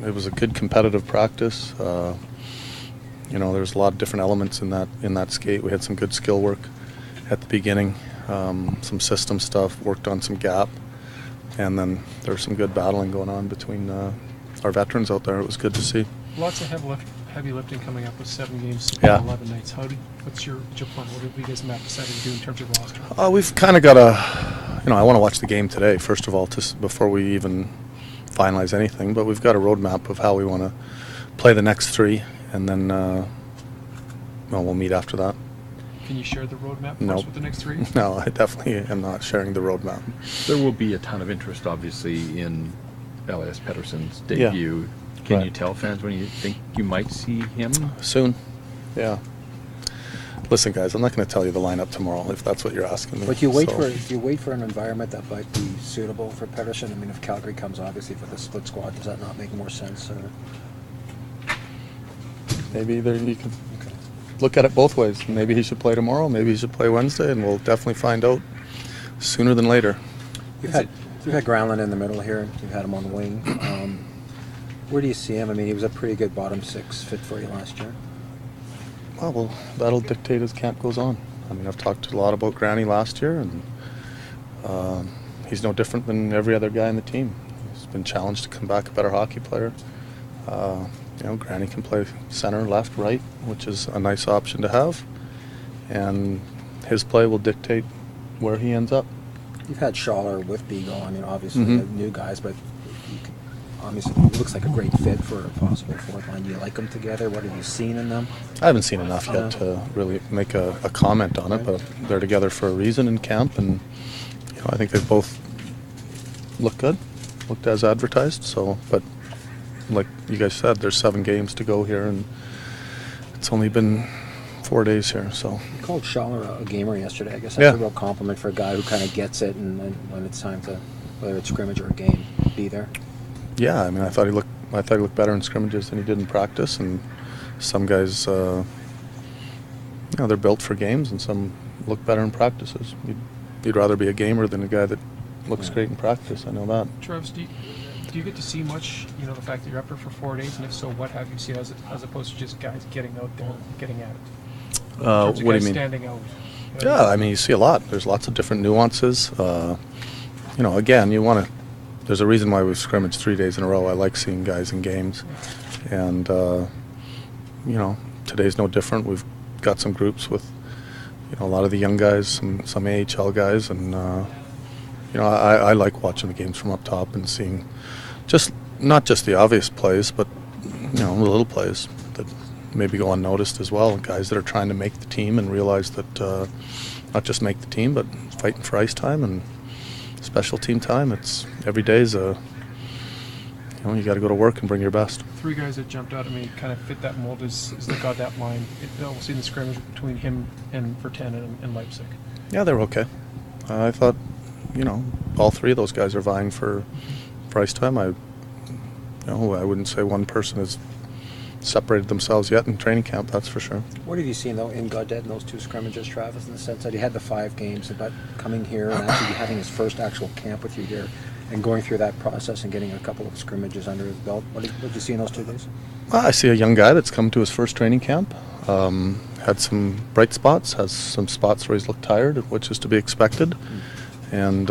it was a good competitive practice. There's a lot of different elements in that skate. We had some good skill work at the beginning, some system stuff, worked on some gap, and then there's some good battling going on between our veterans out there. It was good to see. Lots of heavy lifting coming up with 7 games, yeah. 11 nights. What's your plan? What have you guys decided to do in terms of roster? We've kind of got I want to watch the game today, first of all, before we even finalize anything, but we've got a roadmap of how we want to play the next 3, and then we'll meet after that. Can you share the roadmap Nope. with the next 3? No, I definitely am not sharing the roadmap. There will be a ton of interest, obviously, in Elias Pettersson's debut. Yeah. Can Right. you tell fans when you think you might see him? Soon. Yeah. Listen, guys, I'm not going to tell you the lineup tomorrow if that's what you're asking me. But you wait for an environment that might be suitable for Pettersson. I mean, if Calgary comes obviously for the split squad, does that not make more sense? Maybe you can look at it both ways. Maybe he should play tomorrow. Maybe he should play Wednesday, and we'll definitely find out sooner than later. You've had Granlund in the middle here. You've had him on the wing. Where do you see him? I mean, he was a pretty good bottom 6 fit for you last year. Well, that'll dictate as camp goes on. I mean, I've talked a lot about Granny last year, and he's no different than every other guy in the team. He's been challenged to come back a better hockey player. Granny can play center, left, right, which is a nice option to have, and his play will dictate where he ends up. You've had Schaller with Beagle. I mean, obviously new guys, but obviously it looks like a great fit for a possible fourth line. Do you like them together? What have you seen in them? I haven't seen enough yet to really make a comment on it, but they're together for a reason in camp, and I think they both look good, looked as advertised. So, but like you guys said, there's 7 games to go here, and it's only been 4 days here. So you called Schaller a gamer yesterday. I guess that's a real compliment for a guy who kind of gets it, and when it's time to, whether it's scrimmage or a game, be there. Yeah, I mean, I thought he looked better in scrimmages than he did in practice, and some guys, they're built for games, and some look better in practices. You'd rather be a gamer than a guy that looks great in practice. I know that. Travis, do you get to see much? The fact that you're up there for 4 days, and if so, what have you seen as opposed to just guys getting out there, getting at it? What do you mean? Standing out. Yeah, I mean, you see a lot. There's lots of different nuances. Again, you want to. There's a reason why we've scrimmaged 3 days in a row. I like seeing guys in games, and today's no different. We've got some groups with a lot of the young guys, some AHL guys, and I like watching the games from up top and seeing not just the obvious plays, but the little plays that maybe go unnoticed as well. Guys that are trying to make the team and realize that not just make the team, but fighting for ice time and special team time. It's every day is you got to go to work and bring your best. 3 guys that jumped out at me kind of fit that mold is the Gaudette line. We'll see the scrimmage between him and Vertanen and Leipzig. Yeah, they're okay. I thought, all 3 of those guys are vying for ice time. I wouldn't say one person has separated themselves yet in training camp, that's for sure. What have you seen, though, in Gaudette in those 2 scrimmages, Travis, in the sense that he had the 5 games, but coming here and actually having his first actual camp with you here and going through that process and getting a couple of scrimmages under his belt? What did you see in those 2 days? I see a young guy that's come to his first training camp, had some bright spots, has some spots where he's looked tired, which is to be expected, and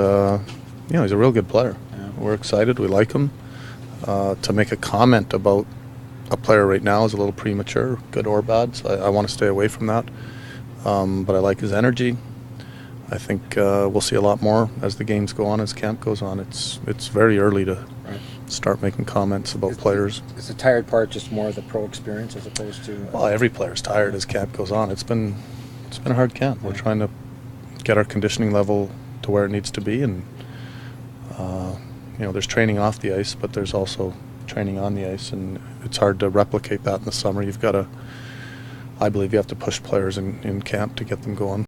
he's a real good player. Yeah. We're excited, we like him. To make a comment about a player right now is a little premature, good or bad, so I want to stay away from that. But I like his energy. I think we'll see a lot more as the games go on, as camp goes on. It's very early to start making comments about players. Is the tired part just more of the pro experience as opposed to... Well, every player's tired as camp goes on. It's been a hard camp. We're trying to get our conditioning level to where it needs to be, and there's training off the ice, but there's also training on the ice, and it's hard to replicate that in the summer. I believe you have to push players in camp to get them going.